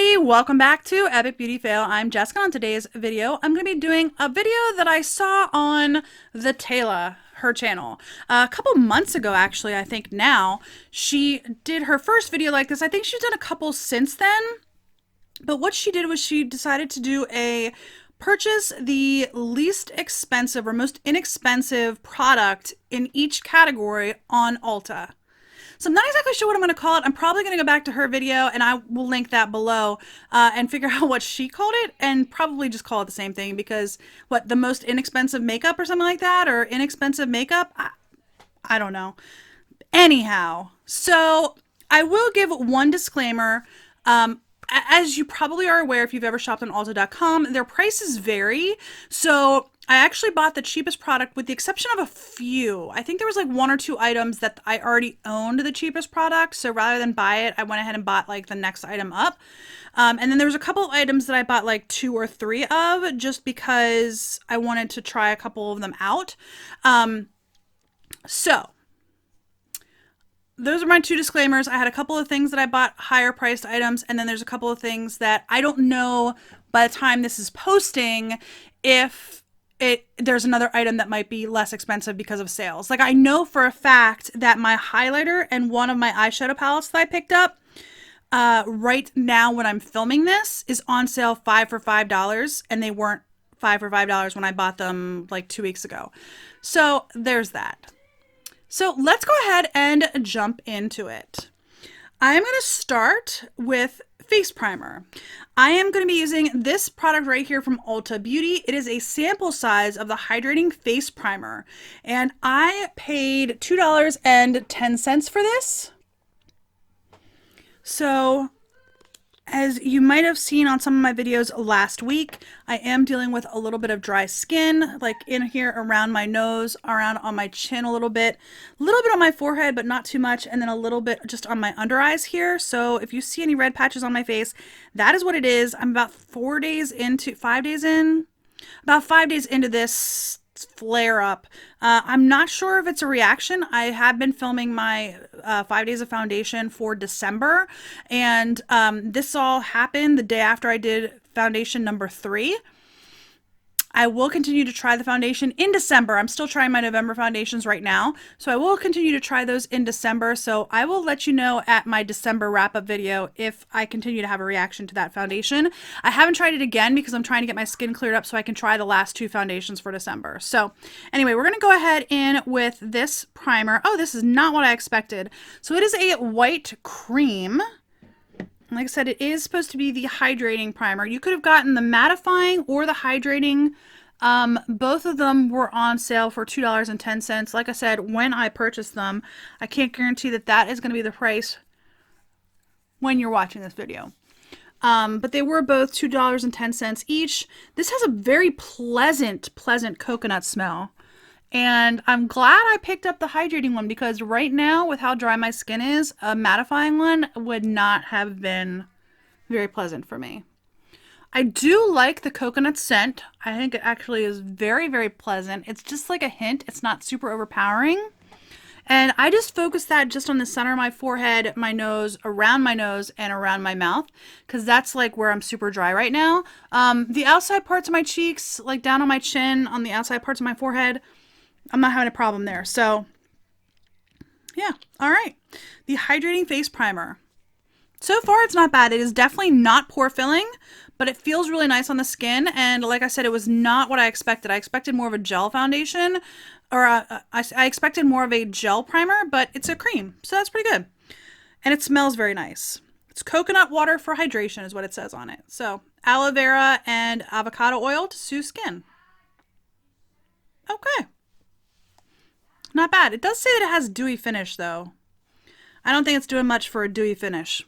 everybody, welcome back to Epic Beauty Fail. I'm Jessica. On today's video, I'm going to be doing a video that I saw on the Taylor, her channel. A couple months ago, actually, I think now, she did her first video like this. I think she's done a couple since then, but what she did was she decided to do a purchase the least expensive or most inexpensive product in each category on Ulta. So I'm not exactly sure what I'm going to call it. I'm probably going to go back to her video and I will link that below and figure out what she called it and probably just call it the same thing because what, the most inexpensive makeup or something like that, or inexpensive makeup? I don't know. Anyhow, so I will give one disclaimer. As you probably are aware, if you've ever shopped on Ulta.com, their prices vary. So I actually bought the cheapest product with the exception of a few. I think there was like one or two items that I already owned the cheapest product. So rather than buy it, I went ahead and bought like the next item up. And then there was a couple of items that I bought like 2 or 3 of just because I wanted to try a couple of them out. So those are my 2 disclaimers. I had a couple of things that I bought higher priced items, and then there's a couple of things that I don't know by the time this is posting if there's another item that might be less expensive because of sales. Like I know for a fact that my highlighter and one of my eyeshadow palettes that I picked up right now when I'm filming this is on sale 5 for $5, and they weren't 5 for $5 when I bought them like 2 weeks ago. So there's that. So let's go ahead and jump into it. I'm going to start with face primer. I am going to be using this product right here from Ulta Beauty. It is a sample size of the hydrating face primer, and I paid $2.10 for this. So as you might have seen on some of my videos last week, I am dealing with a little bit of dry skin, like in here around my nose, around on my chin a little bit on my forehead, but not too much, and then a little bit just on my under eyes here. So if you see any red patches on my face, that is what it is. I'm about 5 days into this flare up. I'm not sure if it's a reaction. I have been filming my 5 days of foundation for December, and this all happened the day after I did foundation number 3. I will continue to try the foundation in December. I'm still trying my November foundations right now, so I will continue to try those in December. So I will let you know at my December wrap-up video if I continue to have a reaction to that foundation. I haven't tried it again because I'm trying to get my skin cleared up so I can try the last 2 foundations for December. So anyway, we're going to go ahead in with this primer. Oh, this is not what I expected. So it is a white cream. Like I said, it is supposed to be the hydrating primer. You could have gotten the mattifying or the hydrating. Both of them were on sale for $2.10. Like I said, when I purchased them, I can't guarantee that that is going to be the price when you're watching this video. But they were both $2.10 each. This has a very pleasant coconut smell. And I'm glad I picked up the hydrating one because right now, with how dry my skin is, a mattifying one would not have been very pleasant for me. I do like the coconut scent. I think it actually is very pleasant. It's just like a hint. It's not super overpowering. And I just focus that just on the center of my forehead, my nose, and around my mouth, because that's like where I'm super dry right now. The outside parts of my cheeks, like down on my chin, on the outside parts of my forehead, I'm not having a problem there. So yeah, all right. The hydrating face primer. So far, it's not bad. It is definitely not pore filling, but it feels really nice on the skin. And like I said, it was not what I expected. I expected more of a gel foundation, or I expected more of a gel primer, but it's a cream. So that's pretty good. And it smells very nice. It's coconut water for hydration is what it says on it. So aloe vera and avocado oil to soothe skin. Okay. Not bad. It does say that it has dewy finish, though. I don't think it's doing much for a dewy finish.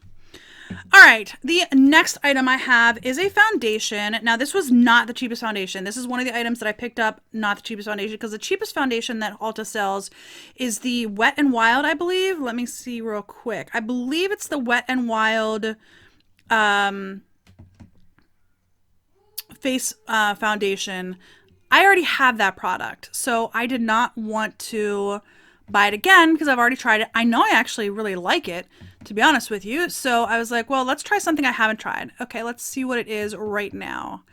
All right, the next item I have is a foundation. Now, this was not the cheapest foundation. This is one of the items that I picked up, not the cheapest foundation, because the cheapest foundation that Ulta sells is the Wet n Wild, I believe. Let me see real quick. I believe it's the Wet n Wild face foundation. I already have that product, so I did not want to buy it again because I've already tried it. I know I actually really like it. to be honest with you. So I was like, well, let's try something I haven't tried. Okay, let's see what it is right now.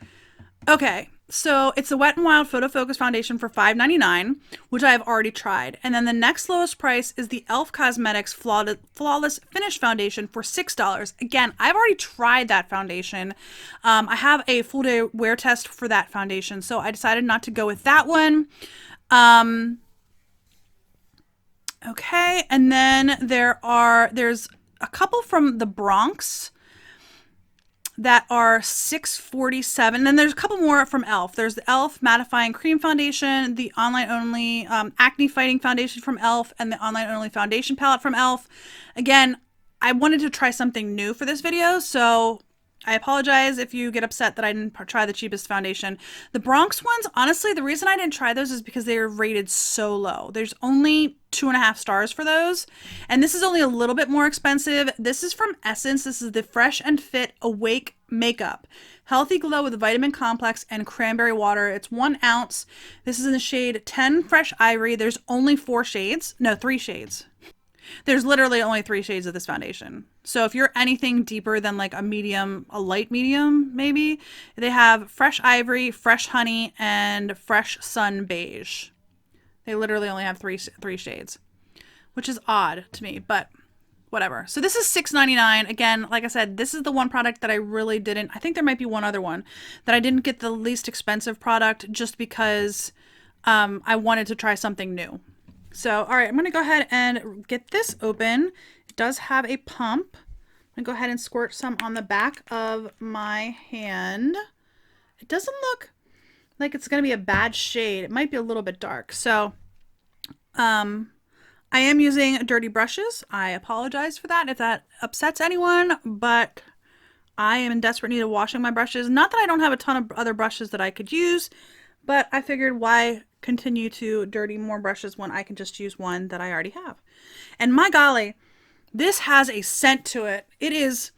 Okay, so it's the Wet n Wild Photo Focus Foundation for $5.99, which I have already tried. And then the next lowest price is the e.l.f. Cosmetics Flawless Finish Foundation for $6. Again, I've already tried that foundation. I have a full day wear test for that foundation, so I decided not to go with that one. Okay, and then there's a couple from the Bronx that are $6.47. Then there's a couple more from e.l.f. There's the e.l.f. Mattifying Cream Foundation, the online only Acne Fighting Foundation from e.l.f., and the online only foundation palette from e.l.f. Again, I wanted to try something new for this video, so I apologize if you get upset that I didn't try the cheapest foundation. The Bronx ones, honestly, the reason I didn't try those is because they are rated so low. There's only 2.5 stars for those. And this is only a little bit more expensive. This is from Essence. This is the Fresh and Fit Awake Makeup. Healthy Glow with Vitamin Complex and Cranberry Water. It's 1 ounce. This is in the shade 10 Fresh Ivory. There's only 4 shades. No, 3 shades. There's literally only 3 shades of this foundation. So if you're anything deeper than like a medium, a light medium, maybe, they have Fresh Ivory, Fresh Honey, and Fresh Sun Beige. They literally only have three shades, which is odd to me, but whatever. So this is $6.99. Again, like I said, this is the one product that I really didn't, I think there might be one other one that I didn't get the least expensive product just because I wanted to try something new. So, all right, I'm going to go ahead and get this open. It does have a pump. I'm going to go ahead and squirt some on the back of my hand. It doesn't look like it's going to be a bad shade. It might be a little bit dark. So, I am using dirty brushes. I apologize for that if that upsets anyone, but I am in desperate need of washing my brushes. Not that I don't have a ton of other brushes that I could use, but I figured why continue to dirty more brushes when I can just use one that I already have. And my golly, this has a scent to it. It's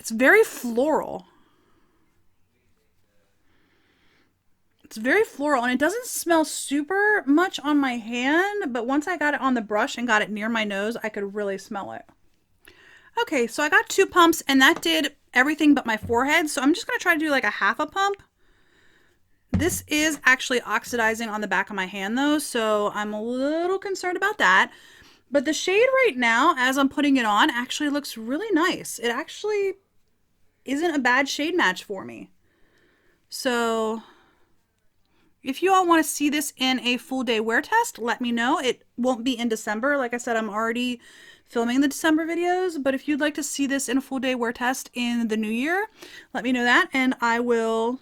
very floral. It's very floral, and it doesn't smell super much on my hand, but once I got it on the brush and got it near my nose, I could really smell it. Okay, so I got 2 pumps, and that did everything but my forehead, so I'm just going to try to do like a half a pump. This is actually oxidizing on the back of my hand though, so I'm a little concerned about that. But the shade right now, as I'm putting it on, actually looks really nice. It actually isn't a bad shade match for me. So if you all want to see this in a full day wear test, let me know. It won't be in December. Like I said, I'm already filming the December videos, but if you'd like to see this in a full day wear test in the new year, let me know that and I will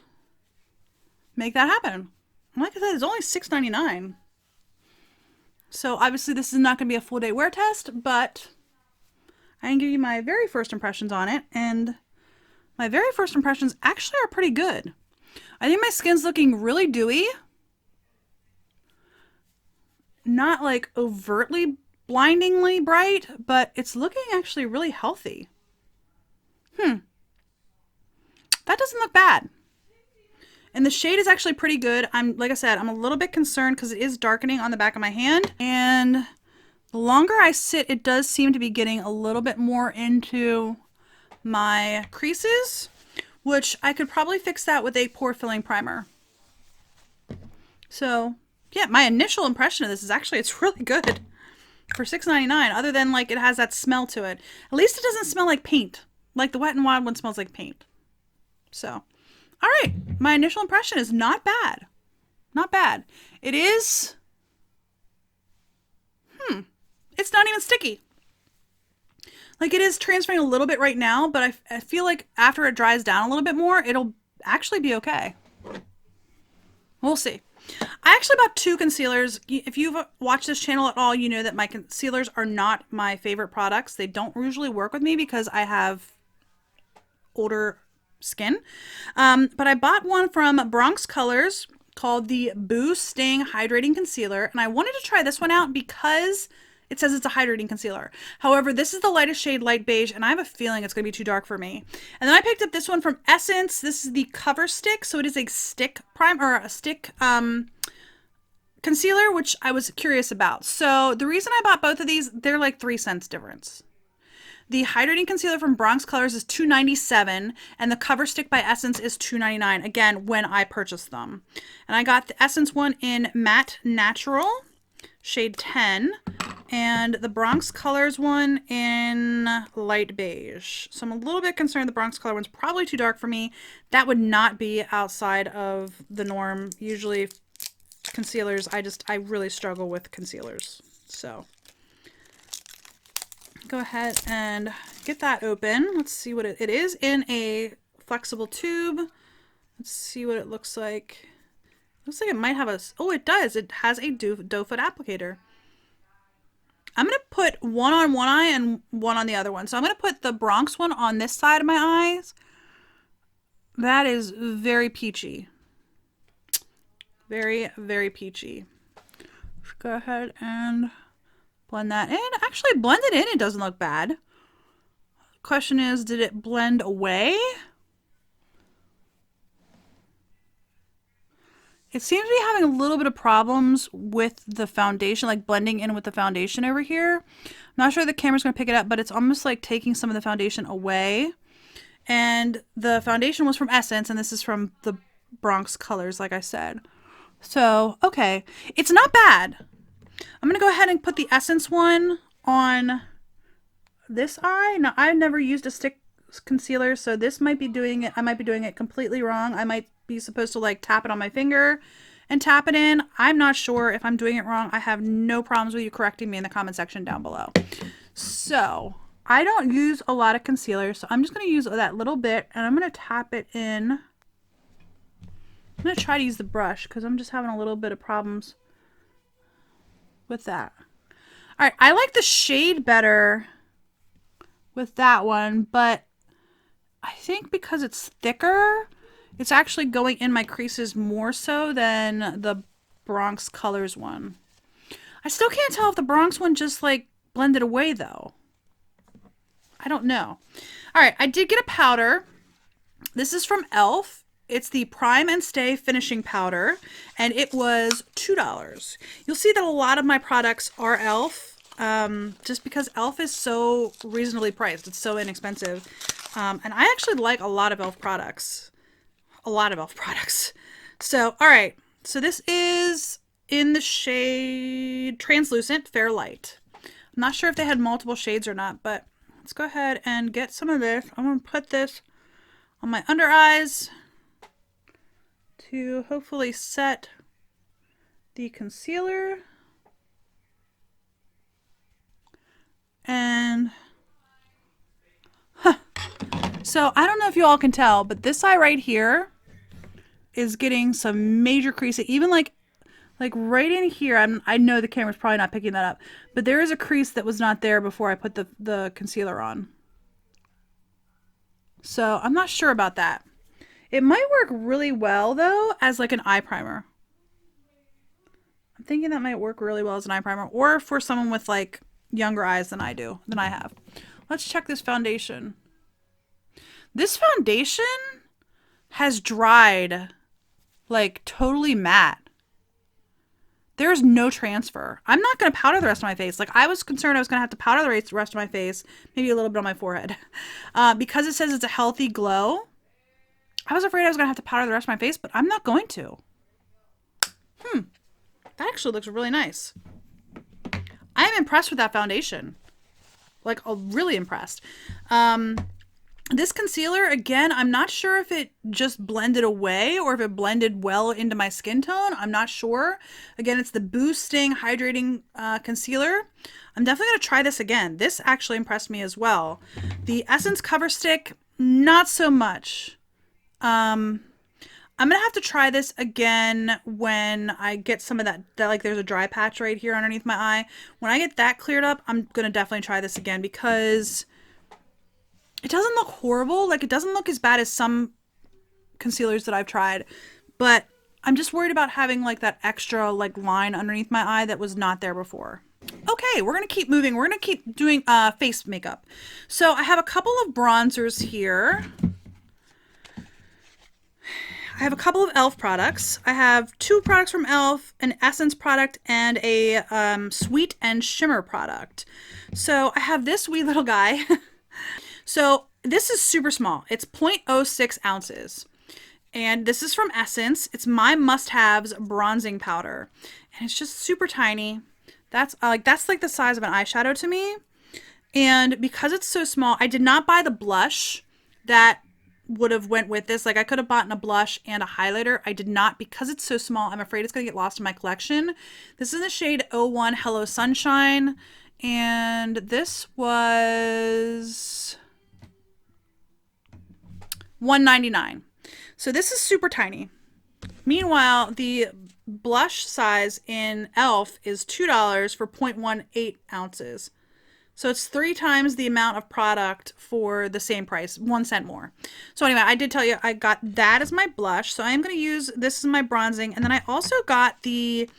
make that happen. Like I said, it's only $6.99. So obviously this is not going to be a full day wear test, but I can give you my very first impressions on it. And my very first impressions actually are pretty good. I think my skin's looking really dewy. Not like overtly blindingly bright, but it's looking actually really healthy. That doesn't look bad. And the shade is actually pretty good. Like I said, I'm a little bit concerned because it is darkening on the back of my hand. And the longer I sit, it does seem to be getting a little bit more into my creases, which I could probably fix that with a pore filling primer. So yeah, my initial impression of this is actually, it's really good for $6.99, other than like it has that smell to it. At least it doesn't smell like paint. Like the Wet n Wild one smells like paint. So all right, my initial impression is not bad. Not bad. It is, it's not even sticky. Like it is transferring a little bit right now, but I feel like after it dries down a little bit more, it'll actually be okay. We'll see. I actually bought 2 concealers. If you've watched this channel at all, you know that my concealers are not my favorite products. They don't usually work with me because I have older skin. But I bought one from Bronx Colors called the Boo Sting Hydrating Concealer, and I wanted to try this one out because it says it's a hydrating concealer. However, this is the lightest shade, light beige, and I have a feeling it's going to be too dark for me. And then I picked up this one from Essence. This is the Cover Stick, so it is a stick concealer, which I was curious about. So the reason I bought both of these, they're like 3 cents difference. The hydrating concealer from Bronx Colors is $2.97, and the Cover Stick by Essence is $2.99. Again, when I purchased them. And I got the Essence one in Matte Natural, shade 10, and the Bronx Colors one in Light Beige. So I'm a little bit concerned the Bronx Color one's probably too dark for me. That would not be outside of the norm. Usually concealers, I really struggle with concealers. So go ahead and get that open. Let's see what it is in a flexible tube. Let's see what it looks like. Looks like it might have a, oh, it does. It has a doe foot applicator. I'm going to put one on one eye and one on the other one. So I'm going to put the Bronx one on this side of my eyes. That is very peachy. Very, very peachy. Go ahead and blend that in. Actually, blended in, it doesn't look bad. Question is, did it blend away? It seems to be having a little bit of problems with the foundation, like blending in with the foundation over here. I'm not sure the camera's going to pick it up, but it's almost like taking some of the foundation away. And the foundation was from Essence, and this is from the Bronx Colors, like I said. So, okay. It's not bad. I'm going to go ahead and put the Essence one on this eye. Now, I've never used a stick concealer, so this might be doing it. I might be doing it completely wrong. I might be supposed to like tap it on my finger and tap it in. I'm not sure if I'm doing it wrong. I have no problems with you correcting me in the comment section down below. So I don't use a lot of concealer, so I'm just going to use that little bit and I'm going to tap it in. I'm going to try to use the brush because I'm just having a little bit of problems with that. All right, I like the shade better with that one, but I think because it's thicker, it's actually going in my creases more so than the Bronx Colors one. I still can't tell if the Bronx one just like blended away though. I don't know. All right, I did get a powder. This is from e.l.f. It's the Prime and Stay Finishing Powder, and it was $2. You'll see that a lot of my products are e.l.f. Just because e.l.f. is so reasonably priced. It's so inexpensive. And I actually like a lot of e.l.f. products. A lot of e.l.f. products. So, all right. So this is in the shade Translucent Fair Light. I'm not sure if they had multiple shades or not, but let's go ahead and get some of this. I'm going to put this on my under eyes to hopefully set the concealer. And so I don't know if you all can tell, but this eye right here is getting some major creasing. Even like right in here, I know the camera's probably not picking that up, but there is a crease that was not there before I put the concealer on. So I'm not sure about that. It might work really well though as like an eye primer. I'm thinking that might work really well as an eye primer, or for someone with like younger eyes than I have. Let's check this foundation. This foundation has dried like totally matte. There's no transfer. I'm not going to powder the rest of my face. Like I was concerned I was going to have to powder the rest of my face, maybe a little bit on my forehead. Because it says it's a healthy glow, I was afraid I was going to have to powder the rest of my face, but I'm not going to. That actually looks really nice. I am impressed with that foundation. Like, really impressed. This concealer, again, I'm not sure if it just blended away or if it blended well into my skin tone. I'm not sure. Again, it's the Boosting Hydrating Concealer. I'm definitely going to try this again. This actually impressed me as well. The Essence Cover Stick, not so much. I'm going to have to try this again when I get some of that, like there's a dry patch right here underneath my eye. When I get that cleared up, I'm going to definitely try this again because it doesn't look horrible. Like it doesn't look as bad as some concealers that I've tried, but I'm just worried about having like that extra like line underneath my eye that was not there before. Okay, we're going to keep moving. We're going to keep doing face makeup. So I have a couple of bronzers here. I have a couple of e.l.f. products. I have 2 products from e.l.f., an Essence product, and a Sweet and Shimmer product. So I have this wee little guy. So this is super small. It's 0.06 ounces. And this is from Essence. It's my must-haves bronzing powder. And it's just super tiny. That's like the size of an eyeshadow to me. And because it's so small, I did not buy the blush that would have went with this. Like I could have bought a blush and a highlighter. I did not because it's so small. I'm afraid it's going to get lost in my collection. This is in the shade 01 Hello Sunshine. And this was $1.99. So this is super tiny. Meanwhile, the blush size in e.l.f. is $2 for 0.18 ounces. So it's 3 times the amount of product for the same price, 1 cent more. So anyway, I did tell you I got that as my blush. So I am going to use this as my bronzing. And then I also got the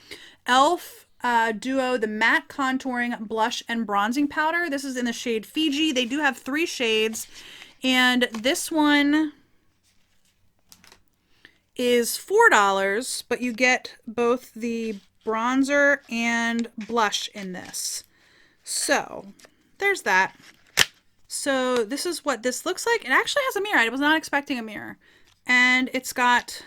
e.l.f. Duo, the matte contouring blush and bronzing powder. This is in the shade Fiji. They do have 3 shades. And this one is $4, but you get both the bronzer and blush in this. So there's that. So this is what this looks like. It actually has a mirror. I was not expecting a mirror. And it's got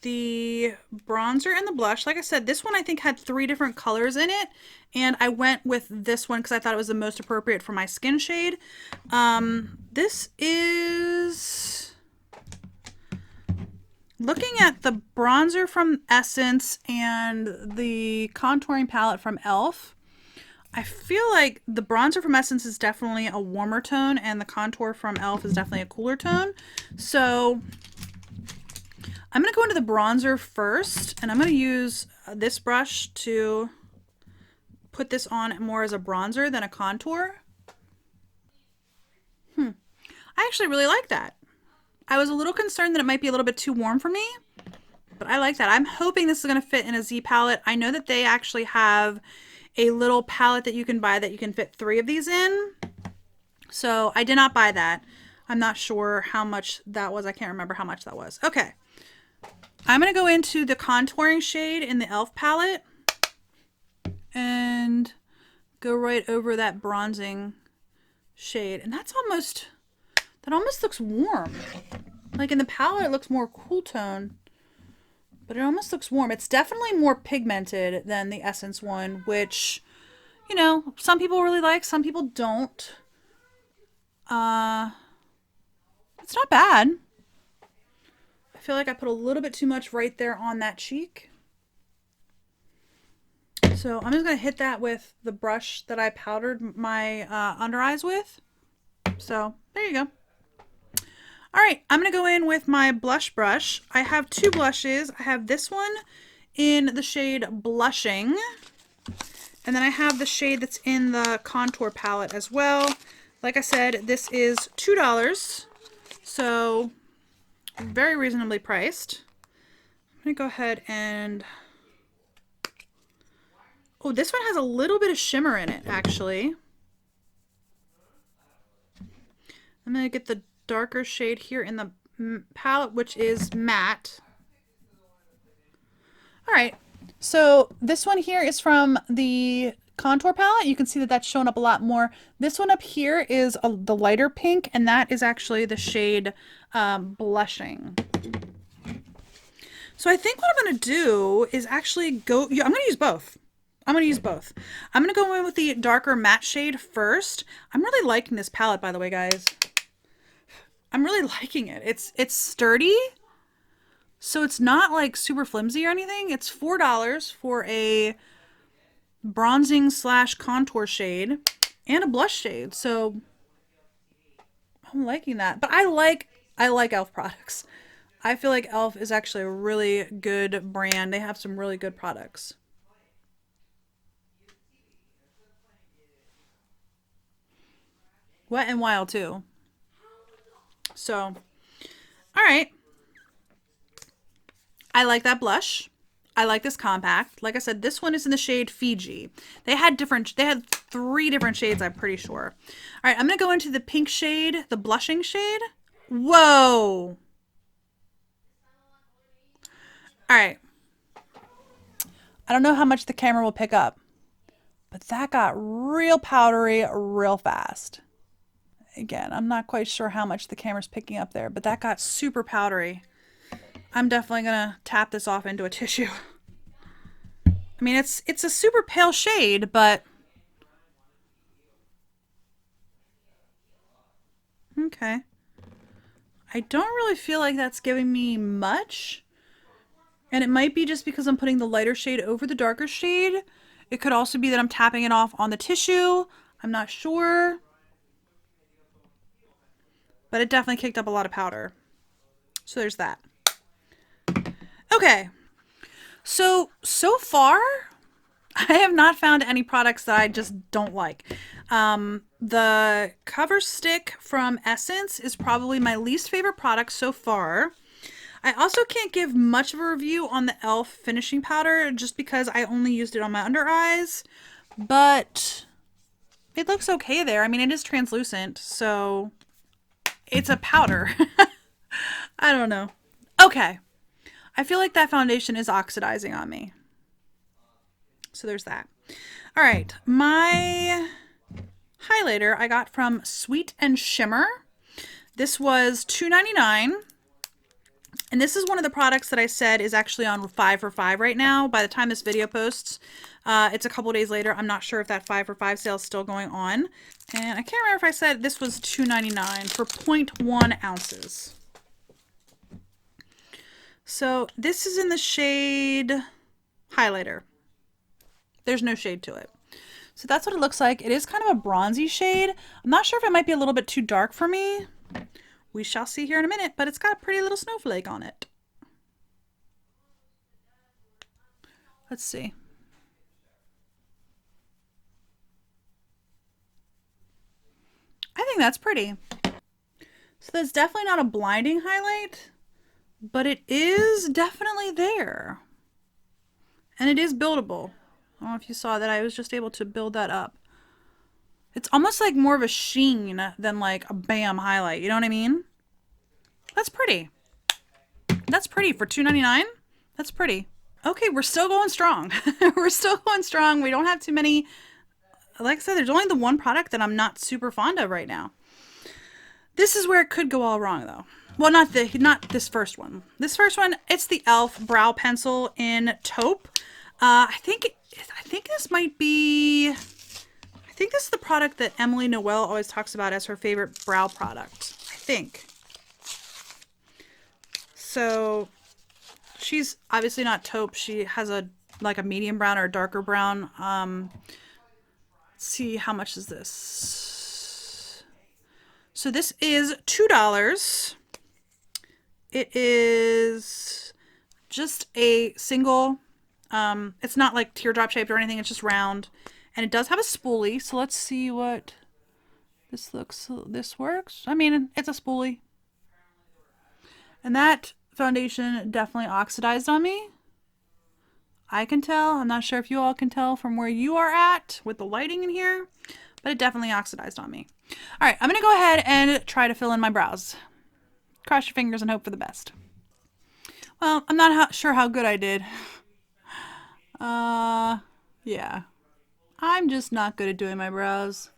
the bronzer and the blush. Like I said, this one I think had 3 different colors in it. And I went with this one because I thought it was the most appropriate for my skin shade. This is... Looking at the bronzer from Essence and the contouring palette from e.l.f., I feel like the bronzer from Essence is definitely a warmer tone and the contour from e.l.f. is definitely a cooler tone. So I'm going to go into the bronzer first, and I'm going to use this brush to put this on more as a bronzer than a contour. I actually really like that. I was a little concerned that it might be a little bit too warm for me, but I like that. I'm hoping this is going to fit in a Z palette. I know that they actually have a little palette that you can buy that you can fit 3 of these in. So I did not buy that. I'm not sure how much that was. I can't remember how much that was. Okay. I'm going to go into the contouring shade in the e.l.f. palette and go right over that bronzing shade. And that almost looks warm. Like in the palette, it looks more cool tone, but it almost looks warm. It's definitely more pigmented than the Essence one, which, you know, some people really like, some people don't. It's not bad. I feel like I put a little bit too much right there on that cheek. So I'm just going to hit that with the brush that I powdered my under eyes with. So there you go. All right, I'm going to go in with my blush brush. I have 2 blushes. I have this one in the shade Blushing. And then I have the shade that's in the contour palette as well. Like I said, this is $2. So very reasonably priced. I'm going to go ahead and... Oh, this one has a little bit of shimmer in it, actually. I'm going to get the darker shade here in the palette, which is matte. All right, so this one here is from the contour palette. You can see that that's showing up a lot more. This one up here is the lighter pink, and that is actually the shade Blushing. So I think what I'm going to do is actually go... I'm going to use both. I'm going to go in with the darker matte shade first. I'm really liking this palette, by the way, guys. I'm really liking it. It's sturdy, so it's not like super flimsy or anything. It's $4 for a bronzing / contour shade and a blush shade. So I'm liking that. But I like e.l.f. products. I feel like e.l.f. is actually a really good brand. They have some really good products. Wet and Wild too. So, all right. I like that blush. I like this compact. Like I said, this one is in the shade Fiji. They had 3 different shades, I'm pretty sure. All right, I'm going to go into the pink shade, the Blushing shade. Whoa. All right. I don't know how much the camera will pick up, but that got real powdery real fast. Again, I'm not quite sure how much the camera's picking up there, but that got super powdery. I'm definitely gonna tap this off into a tissue. I mean, it's a super pale shade, but okay. I don't really feel like that's giving me much. And it might be just because I'm putting the lighter shade over the darker shade. It could also be that I'm tapping it off on the tissue. I'm not sure. But it definitely kicked up a lot of powder. So there's that. Okay. So far, I have not found any products that I just don't like. The cover stick from Essence is probably my least favorite product so far. I also can't give much of a review on the e.l.f. finishing powder just because I only used it on my under eyes, but it looks okay there. I mean, it is translucent, so it's a powder. I don't know. Okay. I feel like that foundation is oxidizing on me. So there's that. All right. My highlighter I got from Sweet and Shimmer. This was $2.99. And this is one of the products that I said is actually on 5 for 5 right now. By the time this video posts, it's a couple days later. I'm not sure if that 5 for 5 sale is still going on. And I can't remember if I said this was $2.99 for 0.1 ounces. So this is in the shade Highlighter. There's no shade to it. So that's what it looks like. It is kind of a bronzy shade. I'm not sure if it might be a little bit too dark for me. We shall see here in a minute, but it's got a pretty little snowflake on it. Let's see. I think that's pretty. So that's definitely not a blinding highlight, but it is definitely there. And it is buildable. I don't know if you saw that. I was just able to build that up. It's almost like more of a sheen than like a bam highlight. You know what I mean? That's pretty. That's pretty for $2.99. That's pretty. Okay, we're still going strong. We're still going strong. We don't have too many. Like I said, there's only the one product that I'm not super fond of right now. This is where it could go all wrong, though. Well, not this first one. This first one, it's the e.l.f. brow pencil in taupe. I think this might be. I think this is the product that Emily Noel always talks about as her favorite brow product. I think. So, she's obviously not taupe. She has a medium brown or a darker brown. Let's see, how much is this? So this is $2. It is just a single. It's not like teardrop shaped or anything. It's just round, and it does have a spoolie. So let's see what this looks. This works. I mean, it's a spoolie, and that foundation definitely oxidized on me. I can tell. I'm not sure if you all can tell from where you are at with the lighting in here, but it definitely oxidized on me. All right, I'm going to go ahead and try to fill in my brows. Cross your fingers and hope for the best. Well, I'm not sure how good I did. Yeah. I'm just not good at doing my brows.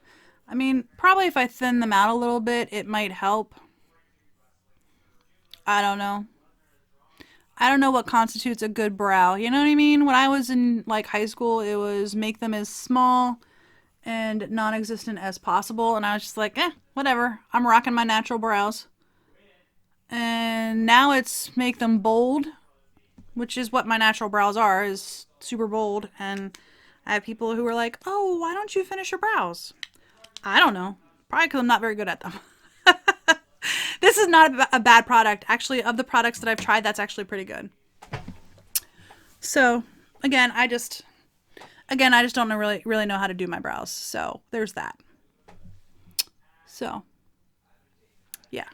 I mean, probably if I thin them out a little bit, it might help. I don't know. I don't know what constitutes a good brow. You know what I mean? When I was in like high school, it was make them as small and non-existent as possible. And I was just like, whatever. I'm rocking my natural brows. And now it's make them bold, which is what my natural brows are, is super bold. And I have people who are like, oh, why don't you finish your brows? I don't know. Probably because I'm not very good at them. This is not a bad product. Actually, of the products that I've tried, that's actually pretty good. So, again, I just don't really know how to do my brows. So, there's that. So, yeah.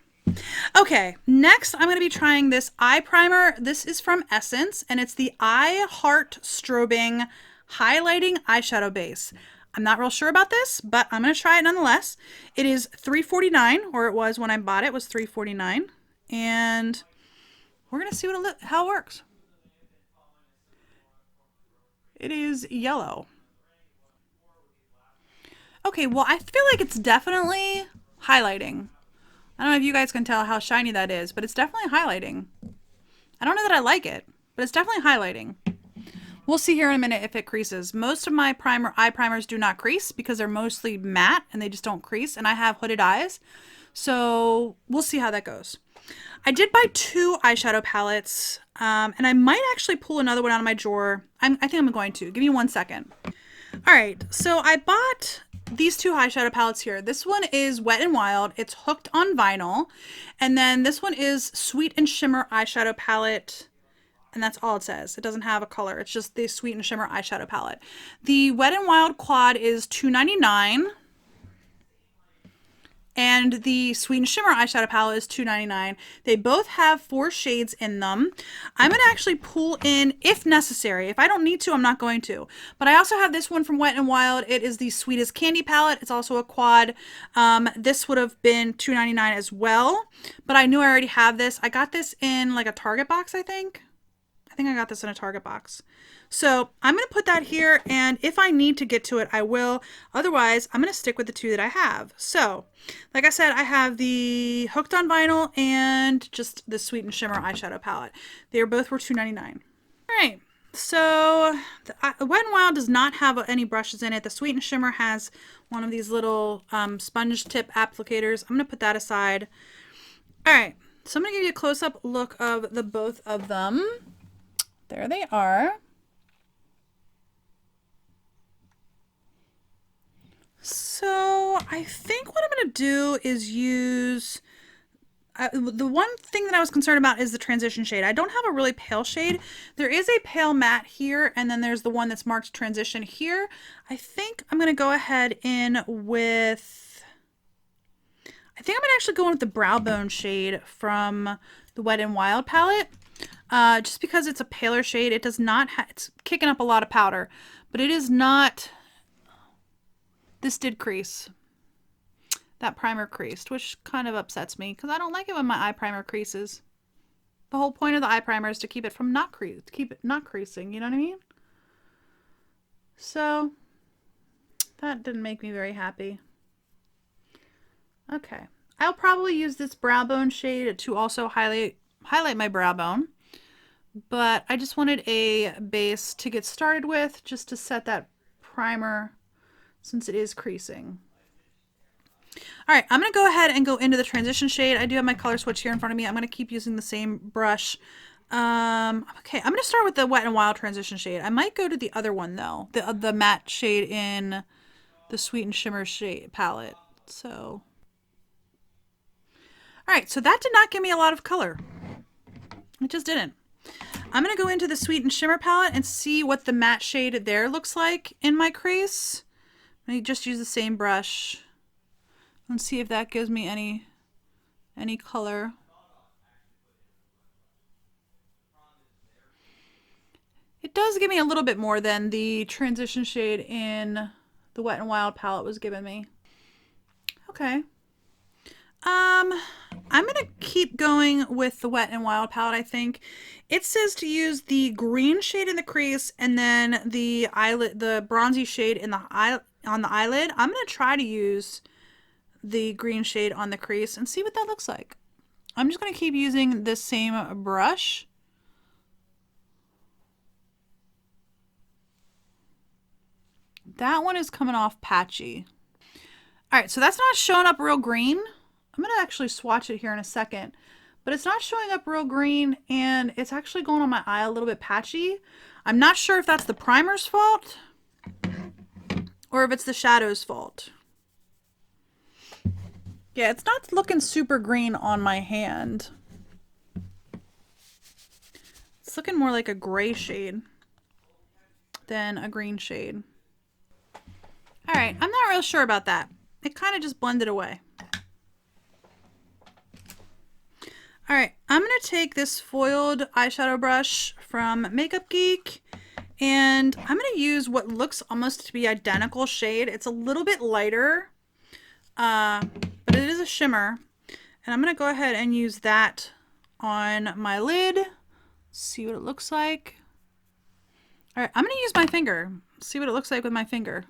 Okay, next I'm going to be trying this eye primer. This is from Essence, and it's the I Heart Strobing Highlighting Eyeshadow Base. I'm not real sure about this, but I'm going to try it nonetheless. It is $3.49, or it was when I bought it, was $3.49. And we're going to see how it works. It is yellow. Okay, well, I feel like it's definitely highlighting. I don't know if you guys can tell how shiny that is, but it's definitely highlighting. I don't know that I like it, but it's definitely highlighting. We'll see here in a minute if it creases. Most of my eye primers do not crease because they're mostly matte and they just don't crease, and I have hooded eyes. So we'll see how that goes. I did buy 2 eyeshadow palettes, and I might actually pull another one out of my drawer. I think I'm going to. Give me 1 second. All right, so I bought these 2 eyeshadow palettes here. This one is Wet n Wild. It's hooked on vinyl. And then this one is Sweet and Shimmer eyeshadow palette. And that's all it says. It doesn't have a color. It's just the Sweet and Shimmer eyeshadow palette. The Wet n Wild quad is $2.99. And the Sweet and Shimmer eyeshadow palette is $2.99. They both have 4 shades in them. I'm going to actually pull in if necessary. If I don't need to, I'm not going to. But I also have this one from Wet n Wild. It is the Sweetest Candy palette. It's also a quad. This would have been $2.99 as well. But I knew I already have this. I got this in like a Target box, I think. I think I got this in a Target box. So I'm going to put that here, and if I need to get to it, I will. Otherwise, I'm going to stick with the 2 that I have. So, like I said, I have the Hooked on Vinyl and just the Sweet and Shimmer eyeshadow palette. They both were $2.99. All right. So, the Wet n Wild does not have any brushes in it. The Sweet and Shimmer has one of these little sponge tip applicators. I'm going to put that aside. All right. So, I'm going to give you a close-up look of the both of them. There they are. So I think what I'm going to do is use, the one thing that I was concerned about is the transition shade. I don't have a really pale shade. There is a pale matte here, and then there's the one that's marked transition here. I think I'm going to go ahead in with, I think I'm going to actually go in with the Brow Bone shade from the Wet n Wild palette. Just because it's a paler shade, it does not it's kicking up a lot of powder, but it is not. This did crease. That primer creased, which kind of upsets me because I don't like it when my eye primer creases. The whole point of the eye primer is to keep it from not creasing, you know what I mean? So that didn't make me very happy. Okay. I'll probably use this Brow Bone shade to also highlight my brow bone. But I just wanted a base to get started with, just to set that primer since it is creasing. All right, I'm going to go ahead and go into the transition shade. I do have my color switch here in front of me. I'm going to keep using the same brush. Okay, I'm going to start with the Wet n Wild transition shade. I might go to the other one though, the matte shade in the Sweet and Shimmer shade palette. So, all right, so that did not give me a lot of color. It just didn't. I'm going to go into the Sweet and Shimmer palette and see what the matte shade there looks like in my crease. I just use the same brush and see if that gives me any color. It does give me a little bit more than the transition shade in the Wet n Wild palette was giving me. Okay. I'm going to keep going with the Wet n Wild palette, I think. It says to use the green shade in the crease and then the bronzy shade in on the eyelid. I'm going to try to use the green shade on the crease and see what that looks like. I'm just going to keep using this same brush. That one is coming off patchy. All right, so that's not showing up real green. I'm going to actually swatch it here in a second, but it's not showing up real green and it's actually going on my eye a little bit patchy. I'm not sure if that's the primer's fault or if it's the shadow's fault. Yeah, it's not looking super green on my hand. It's looking more like a gray shade than a green shade. All right, I'm not real sure about that. It kind of just blended away. All right, I'm going to take this foiled eyeshadow brush from Makeup Geek, and I'm going to use what looks almost to be identical shade. It's a little bit lighter, but it is a shimmer. And I'm going to go ahead and use that on my lid. See what it looks like. All right, I'm going to use my finger. See what it looks like with my finger.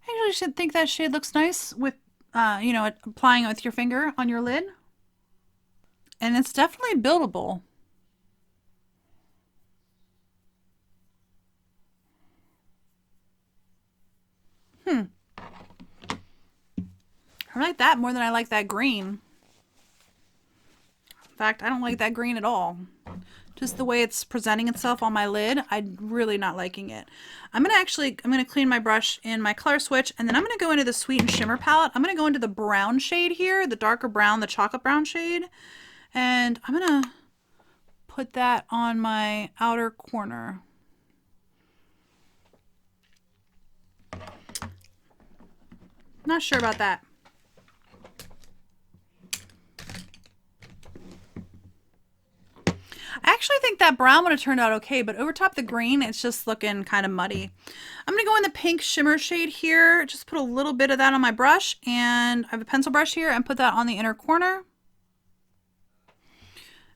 I actually should think that shade looks nice with, you know, applying it with your finger on your lid. And it's definitely buildable. I like that more than I like that green. In fact, I don't like that green at all. Just the way it's presenting itself on my lid, I'm really not liking it. I'm gonna clean my brush in my color switch, and then I'm gonna go into the Sweet and Shimmer palette. I'm gonna go into the brown shade here, the darker brown, the chocolate brown shade, and I'm gonna put that on my outer corner. Not sure about that. I actually think that brown would have turned out okay, but over top the green, it's just looking kind of muddy. I'm going to go in the pink shimmer shade here, just put a little bit of that on my brush, and I have a pencil brush here, and put that on the inner corner.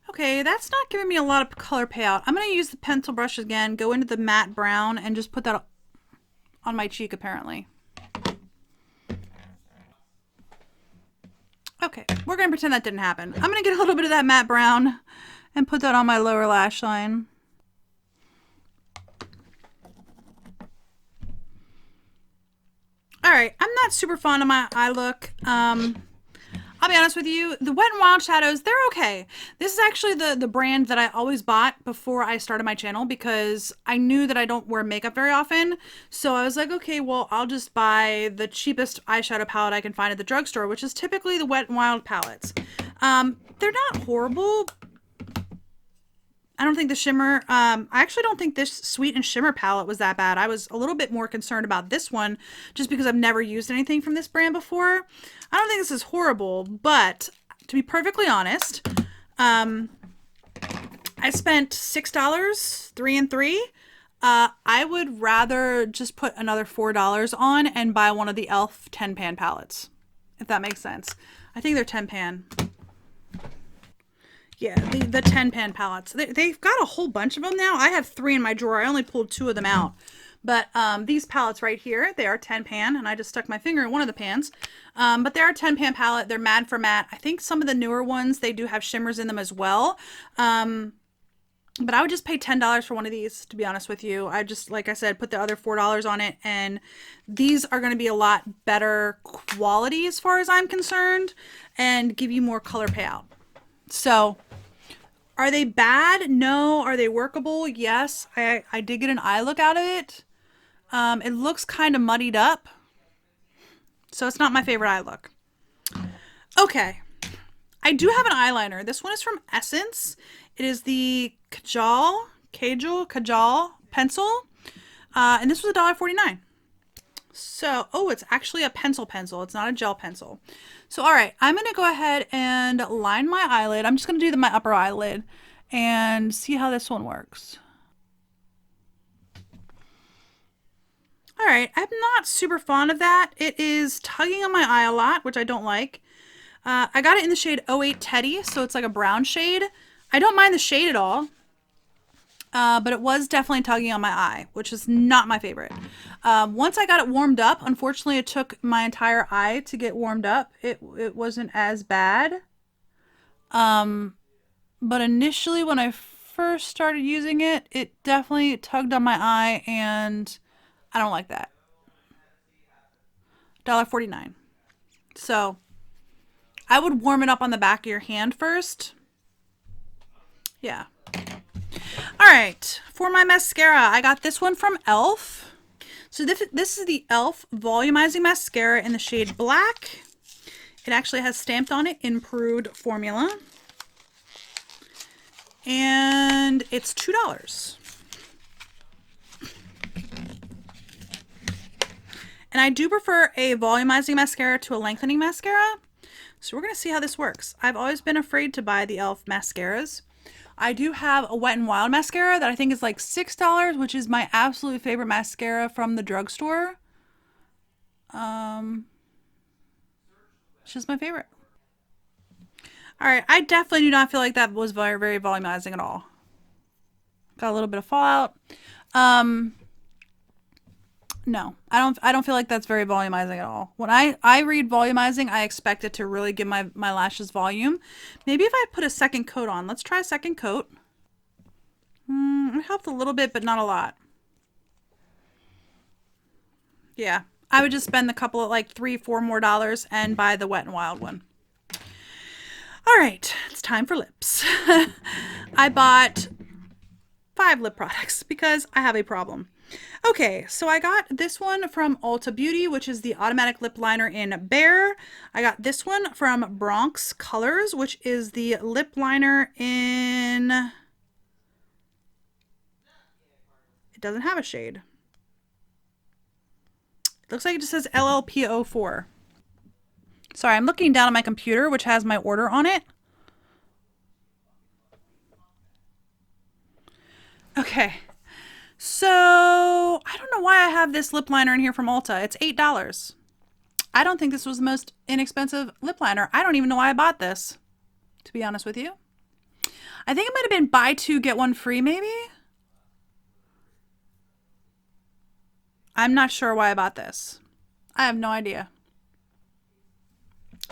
Okay, that's not giving me a lot of color payout. I'm going to use the pencil brush again, go into the matte brown, and just put that on my cheek, apparently. Okay, we're going to pretend that didn't happen. I'm going to get a little bit of that matte brown and put that on my lower lash line. All right, I'm not super fond of my eye look. I'll be honest with you, the Wet n Wild shadows, they're okay. This is actually the brand that I always bought before I started my channel because I knew that I don't wear makeup very often. So I was like, okay, well, I'll just buy the cheapest eyeshadow palette I can find at the drugstore, which is typically the Wet n Wild palettes. They're not horrible. I don't think the shimmer, I actually don't think this Sweet and Shimmer palette was that bad. I was a little bit more concerned about this one just because I've never used anything from this brand before. I don't think this is horrible, but to be perfectly honest, I spent $6, 3 and 3. I would rather just put another $4 on and buy one of the e.l.f. 10 pan palettes, if that makes sense. I think they're 10 pan. Yeah, the 10 pan palettes. They've got a whole bunch of them now. I have 3 in my drawer. I only pulled 2 of them out. But these palettes right here, they are 10 pan, and I just stuck my finger in one of the pans. But they are 10 pan palette. They're mad for matte. I think some of the newer ones, they do have shimmers in them as well. But I would just pay $10 for one of these, to be honest with you. I just, like I said, put the other $4 on it, and these are going to be a lot better quality as far as I'm concerned, and give you more color payout. So, are they bad? No. Are they workable? Yes. I did get an eye look out of it. It looks kind of muddied up. So it's not my favorite eye look. Okay. I do have an eyeliner. This one is from Essence. It is the Kajal pencil. And this was $1.49. So, oh, it's actually a pencil. It's not a gel pencil. So, all right, I'm going to go ahead and line my eyelid. I'm just going to do my upper eyelid and see how this one works. All right, I'm not super fond of that. It is tugging on my eye a lot, which I don't like. I got it in the shade 08 Teddy, so it's like a brown shade. I don't mind the shade at all. But it was definitely tugging on my eye, which is not my favorite. Once I got it warmed up, unfortunately it took my entire eye to get warmed up. It wasn't as bad. But initially when I first started using it, it definitely tugged on my eye, and I don't like that. $1.49. So I would warm it up on the back of your hand first. Yeah. All right, for my mascara, I got this one from e.l.f. So this is the e.l.f. Volumizing Mascara in the shade Black. It actually has stamped on it improved formula. And it's $2. And I do prefer a volumizing mascara to a lengthening mascara. So we're going to see how this works. I've always been afraid to buy the e.l.f. mascaras. I do have a Wet n Wild mascara that I think is like $6, which is my absolute favorite mascara from the drugstore. It's just my favorite. All right, I definitely do not feel like that was very, very volumizing at all. Got a little bit of fallout. No, I don't feel like that's very volumizing at all. When I read volumizing, I expect it to really give my lashes volume. Maybe if I put a second coat on. Let's try a second coat. It helped a little bit, but not a lot. Yeah, I would just spend a couple of like $3, $4 more and buy the Wet n Wild one. All right, it's time for lips. I bought 5 lip products because I have a problem. Okay, so I got this one from Ulta Beauty, which is the automatic lip liner in Bear. I got this one from Bronx Colors, which is the lip liner in... It doesn't have a shade. It looks like it just says LLP04. Sorry, I'm looking down at my computer, which has my order on it. Okay. So, I don't know why I have this lip liner in here from Ulta. It's $8. I don't think this was the most inexpensive lip liner. I don't even know why I bought this, to be honest with you. I think it might have been buy 2, get 1 free, maybe? I'm not sure why I bought this. I have no idea.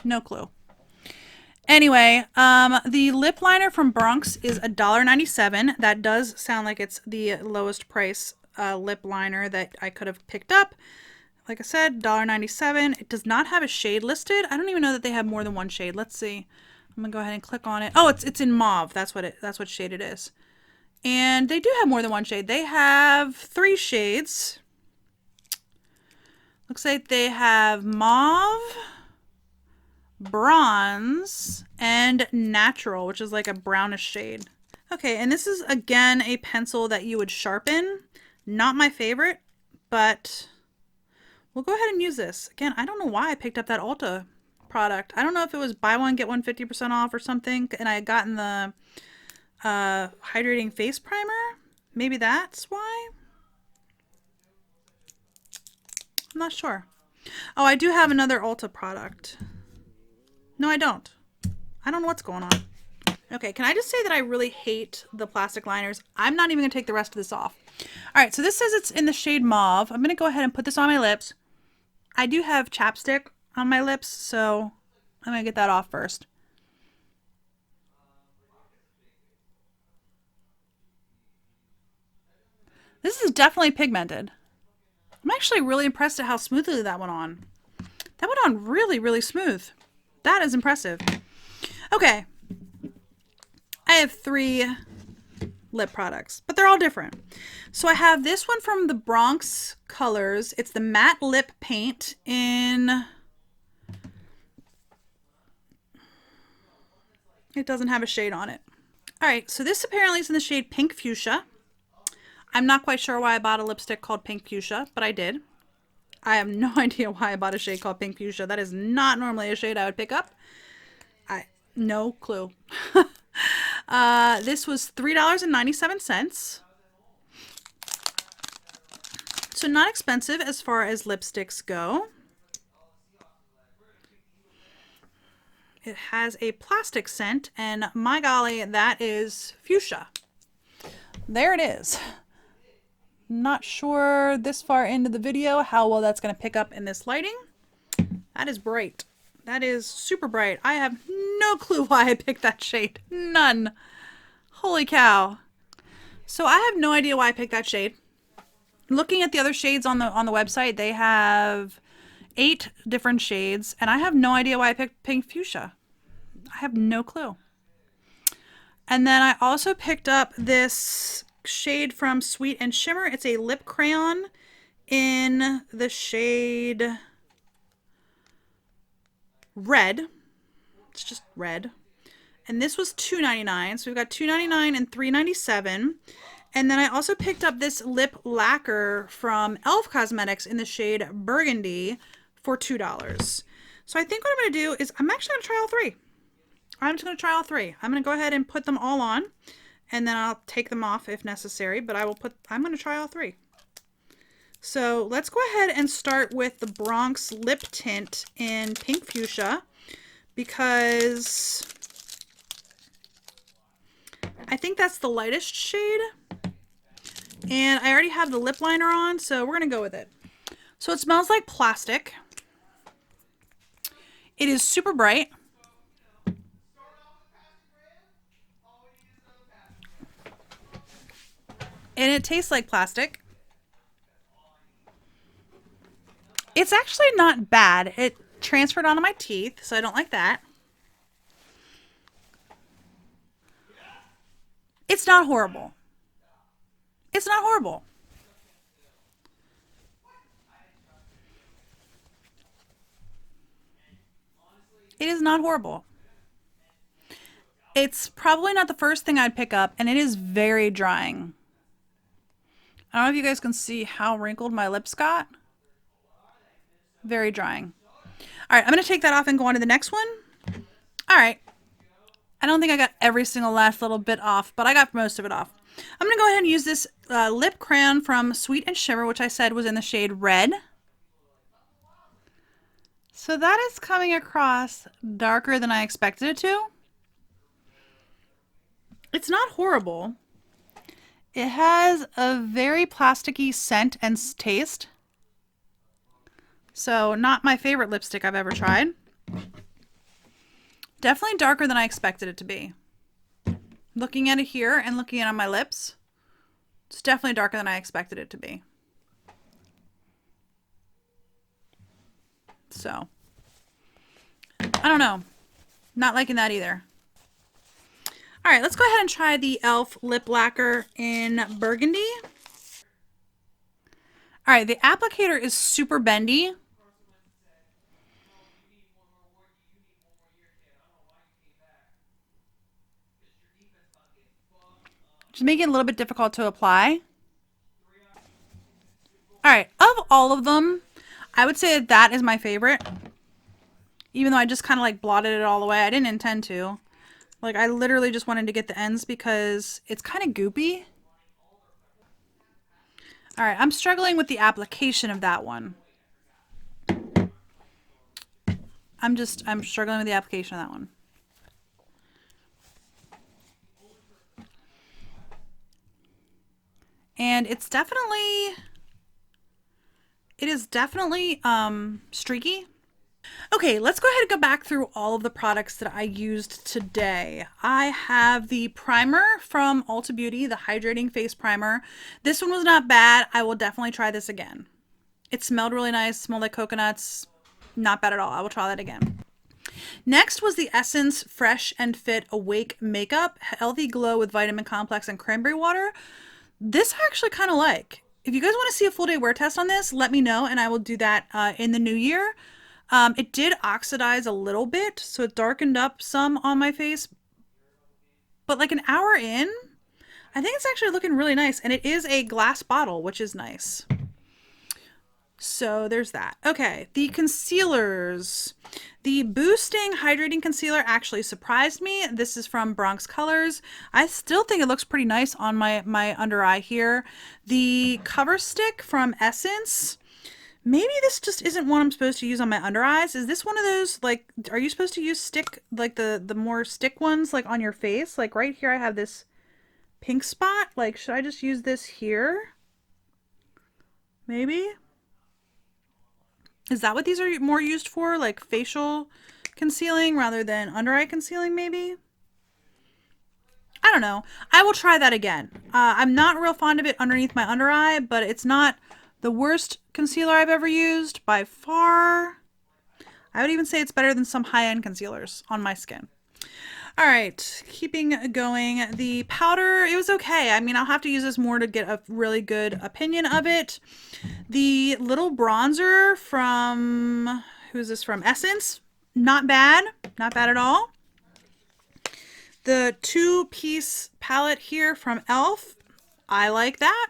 No clue. Anyway, the lip liner from Bronx is $1.97. That does sound like it's the lowest price lip liner that I could have picked up. Like I said, $1.97. It does not have a shade listed. I don't even know that they have more than one shade. Let's see. I'm gonna go ahead and click on it. Oh, it's in mauve. That's what shade it is. And they do have more than one shade. They have 3 shades. Looks like they have mauve, bronze, and natural, which is like a brownish shade. Okay, and this is again a pencil that you would sharpen. Not my favorite, but we'll go ahead and use this. Again, I don't know why I picked up that Ulta product. I don't know if it was buy one, get one 50% off or something, and I had gotten the hydrating face primer. Maybe that's why? I'm not sure. Oh, I do have another Ulta product. No, I don't. I don't know what's going on. Okay, can I just say that I really hate the plastic liners? I'm not even going to take the rest of this off. All right, so this says it's in the shade mauve. I'm going to go ahead and put this on my lips. I do have chapstick on my lips, so I'm going to get that off first. This is definitely pigmented. I'm actually really impressed at how smoothly that went on. That went on really, really smooth. That is impressive. Okay. I have 3 lip products, but they're all different. So I have this one from the Bronx Colors. It's the matte lip paint in... It doesn't have a shade on it. All right, so this apparently is in the shade Pink Fuchsia. I'm not quite sure why I bought a lipstick called Pink Fuchsia, but I did. I have no idea why I bought a shade called Pink Fuchsia. That is not normally a shade I would pick up. No clue. This was $3.97. So not expensive as far as lipsticks go. It has a plastic scent, and my golly, that is fuchsia. There it is. Not sure this far into the video how well that's going to pick up in this lighting. That is bright. That is super bright. I have no clue why I picked that shade. None. Holy cow. So I have no idea why I picked that shade. Looking at the other shades on the website, they have 8 different shades, and I have no idea why I picked Pink Fuchsia. I have no clue. And then I also picked up this shade from Sweet and Shimmer. It's a lip crayon in the shade red. It's just red. And this was $2.99. So we've got $2.99 and $3.97. And then I also picked up this lip lacquer from e.l.f. Cosmetics in the shade Burgundy for $2. So I think what I'm going to do is I'm actually going to try all 3. I'm just going to try all 3. I'm going to go ahead and put them all on, and then I'll take them off if necessary, but I'm going to try all 3. So let's go ahead and start with the Bronx lip tint in Pink Fuchsia, because I think that's the lightest shade, and I already have the lip liner on, so we're going to go with it. So it smells like plastic. It is super bright. And it tastes like plastic. It's actually not bad. It transferred onto my teeth, so I don't like that. It's not horrible. It's not horrible. It is not horrible. It's probably not the first thing I'd pick up, and it is very drying. I don't know if you guys can see how wrinkled my lips got. Very drying. All right, I'm going to take that off and go on to the next one. All right. I don't think I got every single last little bit off, but I got most of it off. I'm going to go ahead and use this lip crayon from Sweet and Shimmer, which I said was in the shade Red. So that is coming across darker than I expected it to. It's not horrible. It has a very plasticky scent and taste. So not my favorite lipstick I've ever tried. Definitely darker than I expected it to be. Looking at it here and looking at it on my lips, it's definitely darker than I expected it to be. So, I don't know. Not liking that either. All right, let's go ahead and try the e.l.f. lip lacquer in Burgundy. All right, the applicator is super bendy. Just making it a little bit difficult to apply. All right, of all of them, I would say that is my favorite. Even though I just kind of like blotted it all away. I didn't intend to. Like, I literally just wanted to get the ends because it's kind of goopy. All right, I'm struggling with the application of that one. I'm struggling with the application of that one. And it is definitely streaky. Okay, let's go ahead and go back through all of the products that I used today. I have the primer from Ulta Beauty, the Hydrating Face Primer. This one was not bad. I will definitely try this again. It smelled really nice, smelled like coconuts. Not bad at all. I will try that again. Next was the Essence Fresh and Fit Awake Makeup, Healthy Glow with Vitamin Complex and Cranberry Water. This I actually kind of like. If you guys want to see a full day wear test on this, let me know and I will do that in the new year. It did oxidize a little bit, so it darkened up some on my face. But like an hour in, I think it's actually looking really nice. And it is a glass bottle, which is nice. So there's that. Okay, the concealers. The Boosting Hydrating Concealer actually surprised me. This is from Bronx Colors. I still think it looks pretty nice on my under eye here. The Cover Stick from Essence. Maybe this just isn't one I'm supposed to use on my under eyes. Is this one of those, like, are you supposed to use stick, like the more stick ones, like on your face? Like right here I have this pink spot. Like, should I just use this here? Maybe? Is that what these are more used for? Like facial concealing rather than under eye concealing maybe? I don't know. I will try that again. I'm not real fond of it underneath my under eye, but it's not the worst concealer I've ever used by far. I would even say it's better than some high-end concealers on my skin. All right, keeping going. The powder, it was okay. I mean, I'll have to use this more to get a really good opinion of it. The little bronzer from, who's this from? Essence. Not bad. Not bad at all. The two-piece palette here from e.l.f. I like that.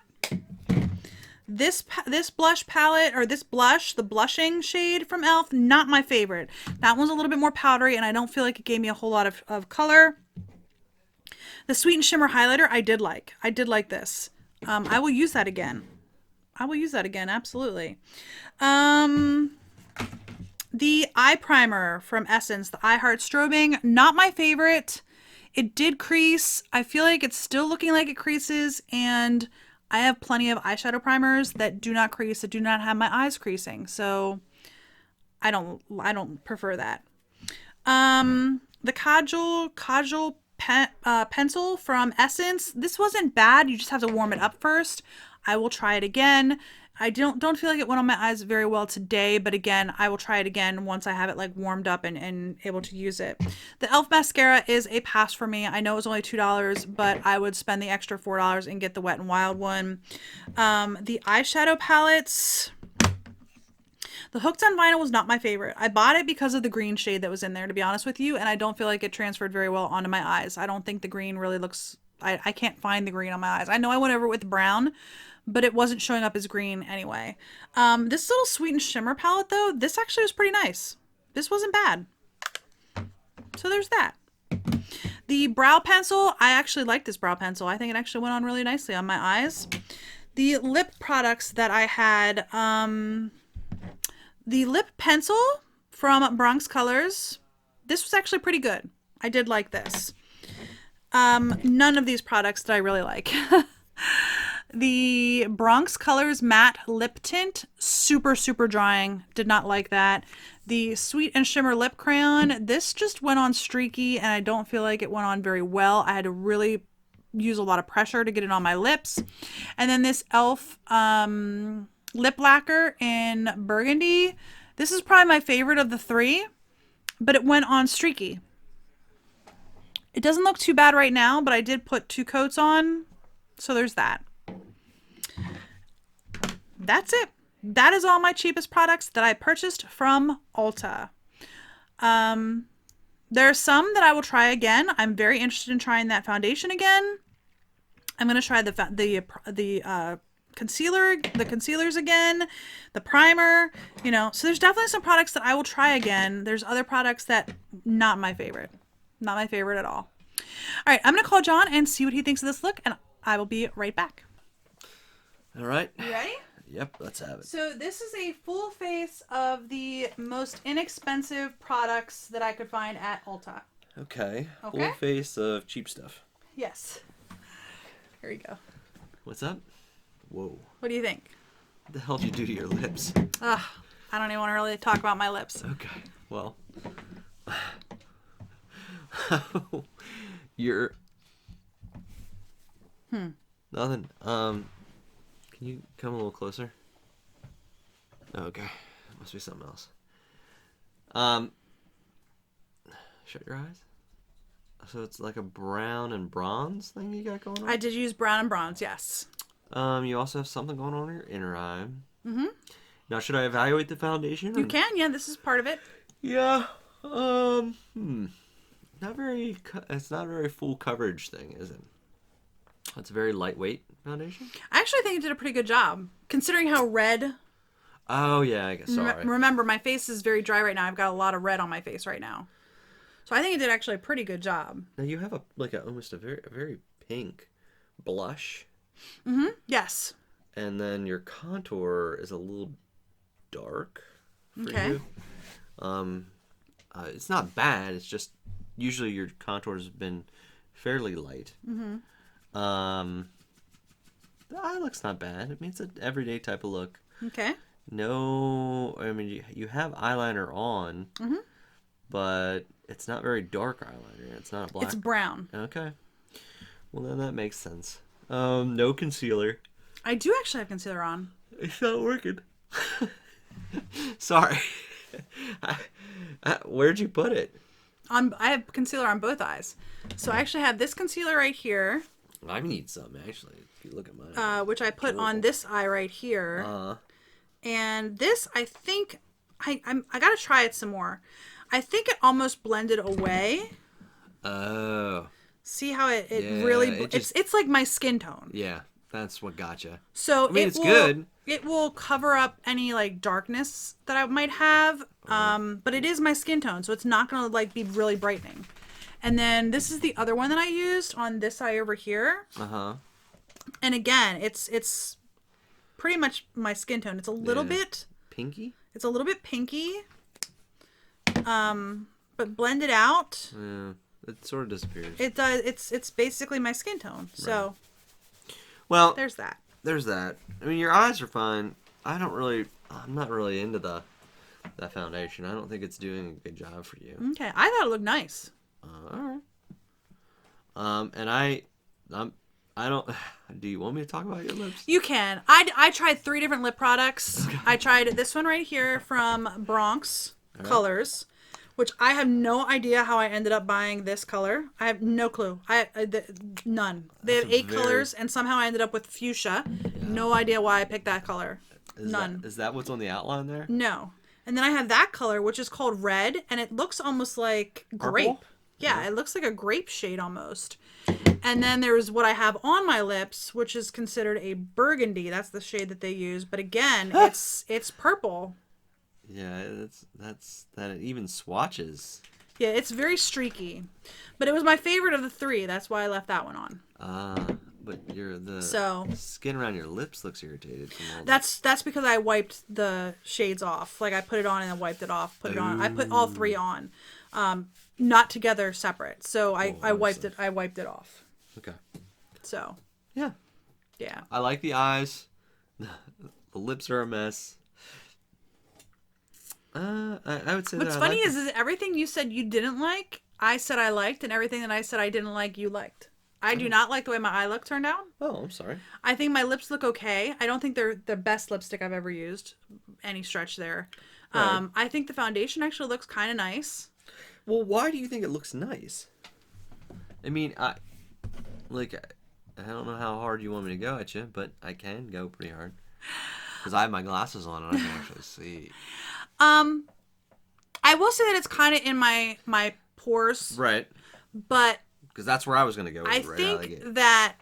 This blush palette, or this blush, the blushing shade from e.l.f., not my favorite. That one's a little bit more powdery, and I don't feel like it gave me a whole lot of color. The Sweet and Shimmer highlighter, I did like. I did like this. I will use that again. I will use that again, absolutely. The eye primer from Essence, the I Heart Strobing, not my favorite. It did crease. I feel like it's still looking like it creases, and I have plenty of eyeshadow primers that do not crease, that do not have my eyes creasing. So I don't prefer that. The pencil from Essence. This wasn't bad. You just have to warm it up first. I will try it again. I don't feel like it went on my eyes very well today, but again, I will try it again once I have it like warmed up and able to use it. The e.l.f. mascara is a pass for me. I know it was only $2, but I would spend the extra $4 and get the Wet n Wild one. The eyeshadow palettes. The Hooked on Vinyl was not my favorite. I bought it because of the green shade that was in there, to be honest with you, and I don't feel like it transferred very well onto my eyes. I don't think the green really looks... I can't find the green on my eyes. I know I went over it with brown, but it wasn't showing up as green anyway. This little Sweet and Shimmer palette, though, this actually was pretty nice. This wasn't bad. So there's that. The brow pencil, I actually like this brow pencil. I think it actually went on really nicely on my eyes. The lip products that I had... the lip pencil from Bronx Colors, this was actually pretty good. I did like this. None of these products did I really like. The Bronx Colors matte lip tint, super, super drying. Did not like that. The Sweet and Shimmer lip crayon, this just went on streaky and I don't feel like it went on very well. I had to really use a lot of pressure to get it on my lips. And then this e.l.f. lip lacquer in burgundy. This is probably my favorite of the three, but it went on streaky. It doesn't look too bad right now, but I did put 2 coats on, so there's that. That's it. That is all my cheapest products that I purchased from Ulta. There are some that I will try again. I'm very interested in trying that foundation again. I'm going to try the concealers again, the primer, you know, so there's definitely some products that I will try again. There's other products that not my favorite at all. All right, I'm gonna call John and see what he thinks of this look, and I will be right back. All right, You ready? Yep, let's have it. So this is a full face of the most inexpensive products that I could find at Ulta. Okay. Full face of cheap stuff. Yes. Here we go. What's up? Whoa. What do you think? What the hell did you do to your lips? Ugh, I don't even want to really talk about my lips. Okay. Well. You're... Nothing. Can you come a little closer? Okay. Must be something else. Shut your eyes. So it's like a brown and bronze thing you got going on? I did use brown and bronze, yes. You also have something going on in your inner eye. Mm-hmm. Now, should I evaluate the foundation? You can, yeah. This is part of it. Yeah. Not very. It's not a very full coverage thing, is it? It's a very lightweight foundation. I actually think it did a pretty good job, considering how red. Oh yeah, I guess. Sorry. Remember, my face is very dry right now. I've got a lot of red on my face right now, so I think it did actually a pretty good job. Now you have almost a very pink blush. Mm-hmm. Yes. And then your contour is a little dark for you. It's not bad. It's just usually your contour has been fairly light. Mm-hmm. That looks not bad. I mean, it's an everyday type of look. Okay. No, I mean, you have eyeliner on, but it's not very dark eyeliner. It's not a black. It's brown. Okay. Well, then that makes sense. No concealer. I do actually have concealer on. It's not working. Sorry. Where'd you put it? I have concealer on both eyes. So I actually have this concealer right here. I need some, actually. If you look at mine. Which I put on this eye right here. And this, I think, I gotta try it some more. I think it almost blended away. Oh. See how it really... It's like my skin tone. Yeah, that's what gotcha. So I mean, it's good. It will cover up any like darkness that I might have. But it is my skin tone, so it's not gonna like be really brightening. And then this is the other one that I used on this eye over here. And again, it's pretty much my skin tone. It's a little bit pinky. It's a little bit pinky. But blended out. Yeah, it sort of disappears. It does. It's basically my skin tone. So, well, there's that. there's that. I mean, your eyes are fine. I'm not really into that foundation. I don't think it's doing a good job for you. Okay, I thought it looked nice. All right. And I'm, I don't. Do you want me to talk about your lips? You can. I tried 3 different lip products. I tried this one right here from Bronx Colors, which I have no idea how I ended up buying this color. I have no clue. None. They have 8 colors, and somehow I ended up with fuchsia. Yeah. No idea why I picked that color. None. Is that what's on the outline there? No. And then I have that color, which is called red, and it looks almost like grape. Purple? Yeah, it looks like a grape shade almost. And then there's what I have on my lips, which is considered a burgundy. That's the shade that they use. But again, it's purple. Yeah, that it even swatches. Yeah, it's very streaky. But it was my favorite of the 3. That's why I left that one on. But the skin around your lips looks irritated from all that's because I wiped the shades off. Like I put it on and then wiped it off. Put it on. I put all 3 on. Not together, separate. So I wiped it. I wiped it off. Okay. So. Yeah. Yeah. I like the eyes. The lips are a mess. I would say what's funny is everything you said you didn't like, I said I liked, and everything that I said I didn't like, you liked. I do not like the way my eye look turned out. Oh, I'm sorry. I think my lips look okay. I don't think they're the best lipstick I've ever used. Any stretch there. Right. I think the foundation actually looks kind of nice. Well, why do you think it looks nice? I mean, I don't know how hard you want me to go at you, but I can go pretty hard. Because I have my glasses on and I can actually see. I will say that it's kind of in my pores. Right. But because that's where I was going to go with I it right out of the think gate. that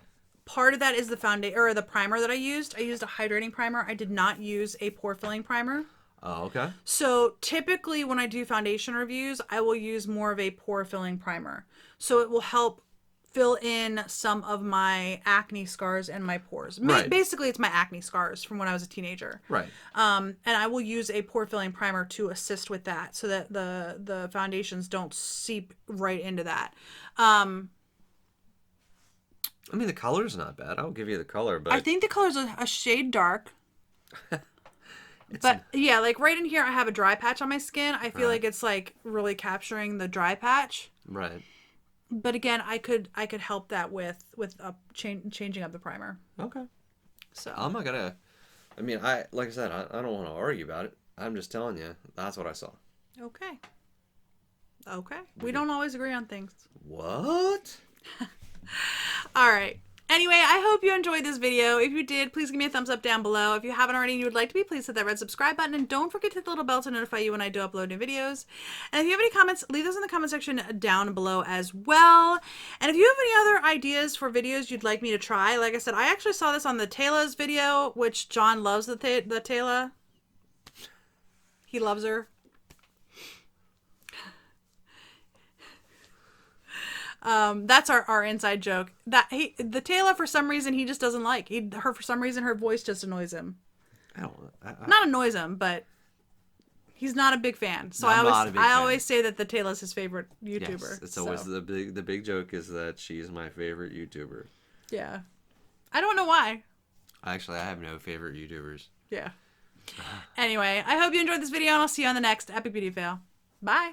part of that is the foundation or the primer that I used. I used a hydrating primer. I did not use a pore filling primer. Oh, okay. So typically when I do foundation reviews, I will use more of a pore filling primer. So it will help fill in some of my acne scars and my pores. Right. Basically, it's my acne scars from when I was a teenager. Right. And I will use a pore filling primer to assist with that so that the foundations don't seep right into that. I mean, the color's not bad. I'll give you the color, but I think the color's a shade dark. But yeah, like right in here, I have a dry patch on my skin. I feel like it's like really capturing the dry patch. Right. But again, I could help that with changing up the primer. Okay. So I'm not gonna. I mean, like I said, I don't want to argue about it. I'm just telling you that's what I saw. Okay. We don't always agree on things. What? All right. Anyway, I hope you enjoyed this video. If you did, please give me a thumbs up down below. If you haven't already and you would like to be, please hit that red subscribe button. And don't forget to hit the little bell to notify you when I do upload new videos. And if you have any comments, leave those in the comment section down below as well. And if you have any other ideas for videos you'd like me to try, like I said, I actually saw this on the Tayla's video, which John loves the Tayla. He loves her. That's our inside joke. The Taylor, for some reason, he just doesn't like. For some reason, her voice just annoys him. Not annoys him, but he's not a big fan. So I always say that the Taylor's his favorite YouTuber. Yes, it's always the big joke is that she's my favorite YouTuber. Yeah, I don't know why. Actually, I have no favorite YouTubers. Yeah. Anyway, I hope you enjoyed this video, and I'll see you on the next Epic Beauty Fail. Bye.